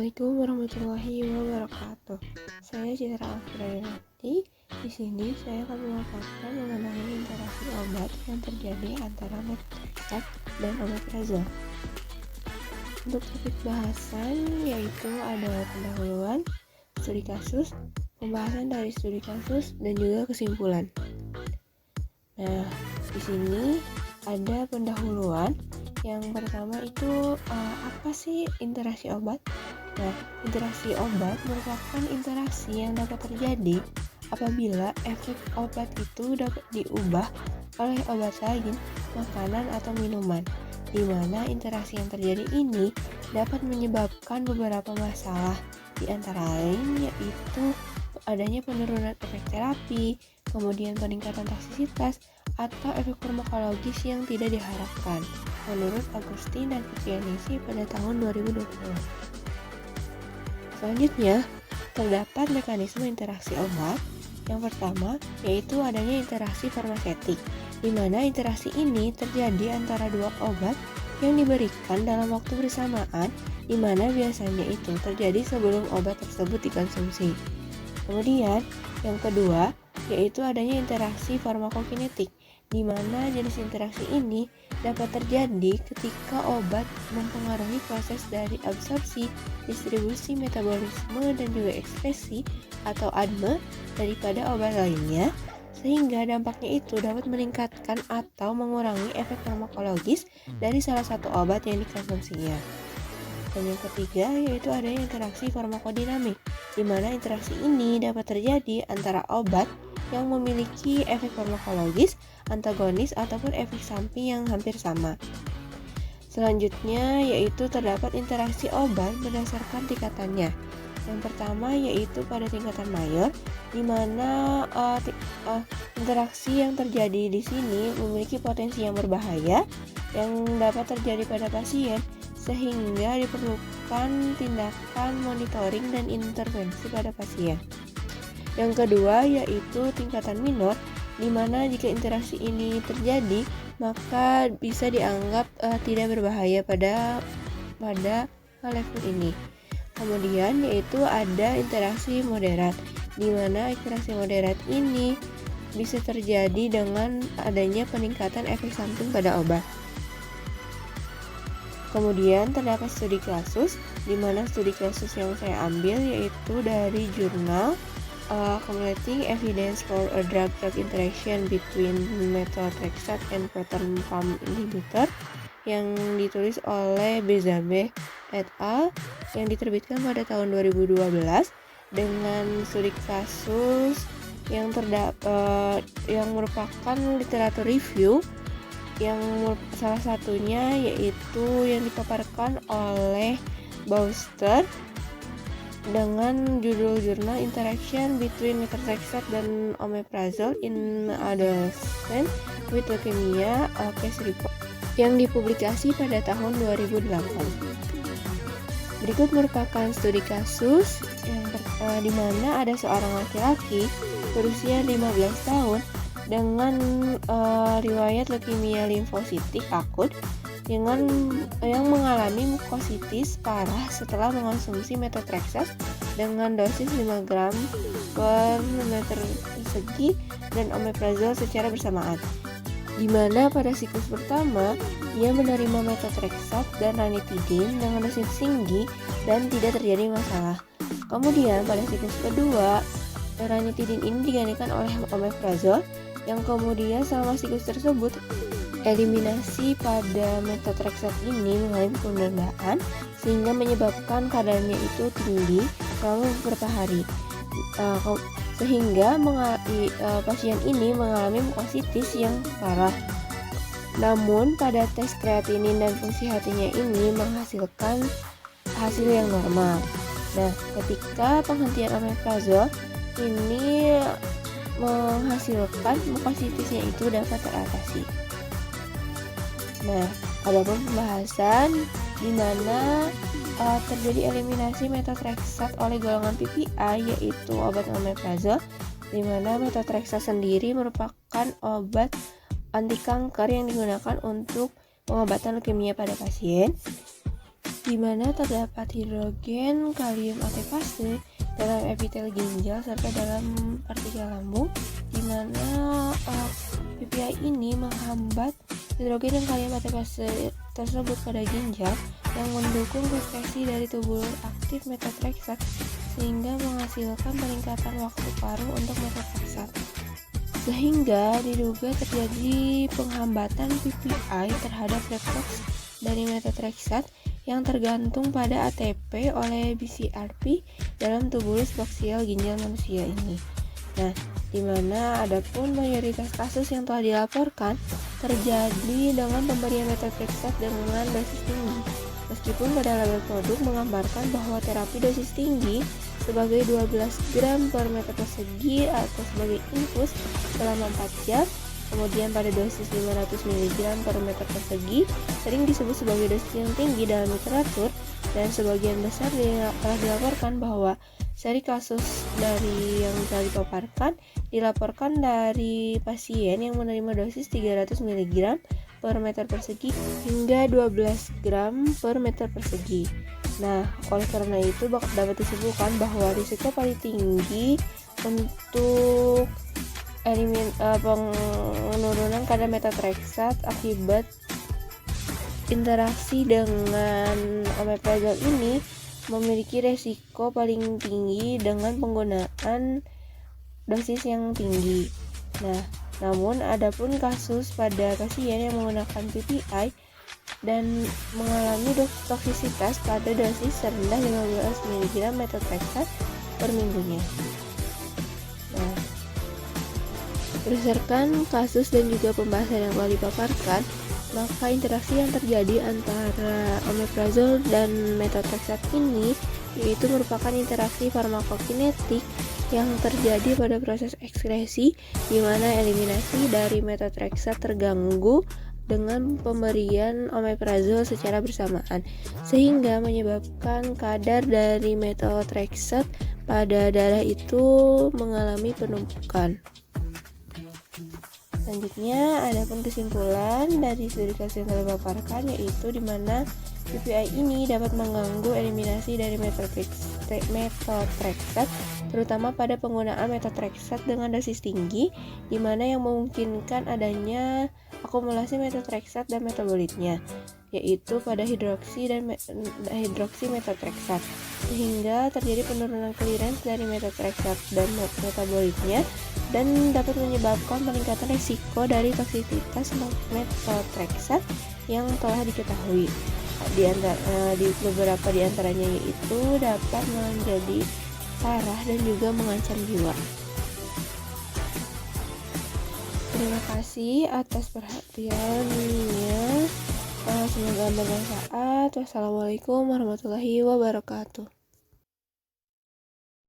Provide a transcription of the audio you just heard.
Assalamualaikum warahmatullahi wabarakatuh. Saya Citra Afriyati. Di sini saya akan memaparkan mengenai interaksi obat yang terjadi antara methotrexate dan omeprazole. Untuk topik bahasan yaitu ada pendahuluan, studi kasus, pembahasan dari studi kasus, dan juga kesimpulan. Nah, di sini ada pendahuluan. Yang pertama itu apa sih interaksi obat? Nah, interaksi obat merupakan interaksi yang dapat terjadi apabila efek obat itu dapat diubah oleh obat lain, makanan atau minuman, di mana interaksi yang terjadi ini dapat menyebabkan beberapa masalah, di antara lain yaitu adanya penurunan efek terapi, kemudian peningkatan toksisitas, atau efek farmakologis yang tidak diharapkan, menurut Agustin dan Fitrianisi pada tahun 2020. Selanjutnya, terdapat mekanisme interaksi obat. Yang pertama, yaitu adanya interaksi farmasetik, di mana interaksi ini terjadi antara dua obat yang diberikan dalam waktu bersamaan, di mana biasanya itu terjadi sebelum obat tersebut dikonsumsi. Kemudian, yang kedua, yaitu adanya interaksi farmakokinetik, di mana jenis interaksi ini dapat terjadi ketika obat mempengaruhi proses dari absorpsi, distribusi, metabolisme, dan juga ekspresi atau ADME daripada obat lainnya, sehingga dampaknya itu dapat meningkatkan atau mengurangi efek farmakologis dari salah satu obat yang dikonsumsinya. Dan yang ketiga yaitu adanya interaksi farmakodinamik, di mana interaksi ini dapat terjadi antara obat yang memiliki efek farmakologis, antagonis, ataupun efek samping yang hampir sama. Selanjutnya yaitu terdapat interaksi obat berdasarkan tingkatannya. Yang pertama yaitu pada tingkatan mayor, di mana interaksi yang terjadi di sini memiliki potensi yang berbahaya yang dapat terjadi pada pasien, sehingga diperlukan tindakan monitoring dan intervensi pada pasien. Yang kedua yaitu tingkatan minor, di mana jika interaksi ini terjadi maka bisa dianggap tidak berbahaya pada level ini. Kemudian yaitu ada interaksi moderat, di mana interaksi moderat ini bisa terjadi dengan adanya peningkatan efek samping pada obat. Kemudian terdapat studi kasus, di mana studi kasus yang saya ambil yaitu dari jurnal Accumulating Evidence for a Drug-Drug Interaction Between Methotrexate and Proton Pump Inhibitor yang ditulis oleh Bezabe et al. Yang diterbitkan pada tahun 2012 dengan studi kasus yang merupakan literatur review yang salah satunya yaitu yang dipaparkan oleh Bauster dengan judul jurnal Interaction Between Methotrexate dan Omeprazole in Adolescents with Leukemia Case Report yang dipublikasi pada tahun 2008. Berikut merupakan studi kasus yang di mana ada seorang laki-laki berusia 15 tahun dengan riwayat leukemia limfositik akut yang mengalami mukositis parah setelah mengonsumsi methotrexate dengan dosis 5 gram per meter persegi dan omeprazole secara bersamaan, di mana pada siklus pertama ia menerima methotrexate dan ranitidin dengan dosis tinggi dan tidak terjadi masalah. Kemudian pada siklus kedua ranitidin ini digantikan oleh omeprazole yang kemudian selama siklus tersebut eliminasi pada methotrexate ini mengalami penundaan sehingga menyebabkan kadarnya itu tinggi selama beberapa hari, sehingga pasien ini mengalami mukositis yang parah. Namun pada tes kreatinin dan fungsi hatinya ini menghasilkan hasil yang normal. Nah, ketika penghentian omeprazole ini menghasilkan mukositisnya itu dapat teratasi. Nah, ada pembahasan di mana terjadi eliminasi methotrexate oleh golongan PPI yaitu obat omeprazole, di mana methotrexate sendiri merupakan obat anti kanker yang digunakan untuk pengobatan leukemia pada pasien. di mana terdapat hidrogen kalium atefase dalam epitel ginjal serta dalam partikel lambung, di mana PPI ini menghambat hidrogen dan kalium atefase tersebut pada ginjal yang mendukung sekresi dari tubulur aktif metotrexat sehingga menghasilkan peningkatan waktu paruh untuk metotrexat. Sehingga diduga terjadi penghambatan PPI terhadap refleks dari metotrexat yang tergantung pada ATP oleh BCRP dalam tubulus baksial ginjal manusia ini. Nah, di mana adapun mayoritas kasus yang telah dilaporkan terjadi dengan pemberian metotrexat dengan dosis tinggi. Meskipun pada label produk menggambarkan bahwa terapi dosis tinggi sebagai 12 gram per meter persegi atau sebagai infus selama 4 jam, kemudian pada dosis 500 mg per meter persegi sering disebut sebagai dosis yang tinggi dalam literatur, dan sebagian besar telah dilaporkan bahwa seri kasus dari yang telah dilaporkan dari pasien yang menerima dosis 300 mg per meter persegi hingga 12 gram per meter persegi. Nah, oleh karena itu dapat disimpulkan bahwa risiko paling tinggi untuk penurunan kadar metotrexat akibat interaksi dengan omeprazole ini memiliki resiko paling tinggi dengan penggunaan dosis yang tinggi. Nah, namun adapun kasus pada pasien yang menggunakan PPI dan mengalami toksisitas pada dosis rendah 15 mg metotrexat per minggunya. Nah, berdasarkan kasus dan juga pembahasan yang telah dipaparkan, maka interaksi yang terjadi antara omeprazole dan metotrexat ini yaitu merupakan interaksi farmakokinetik yang terjadi pada proses ekskresi, di mana eliminasi dari metotrexat terganggu dengan pemberian omeprazole secara bersamaan, sehingga menyebabkan kadar dari metotrexat pada darah itu mengalami penumpukan. Selanjutnya, adapun kesimpulan dari studi kasus yang telah dipaparkan yaitu di mana PPI ini dapat mengganggu eliminasi dari metotrexat, terutama pada penggunaan metotrexat dengan dosis tinggi, di mana yang memungkinkan adanya akumulasi metotrexat dan metabolitnya, yaitu pada hidroksi metotrexat, sehingga terjadi penurunan clearance dari metotrexat dan metabolitnya, dan dapat menyebabkan peningkatan risiko dari toksisitas metotrexat yang telah diketahui. Di beberapa di antaranya yaitu dapat menjadi parah dan juga mengancam jiwa. Terima kasih atas perhatiannya. Semoga bermanfaat. Wassalamualaikum warahmatullahi wabarakatuh.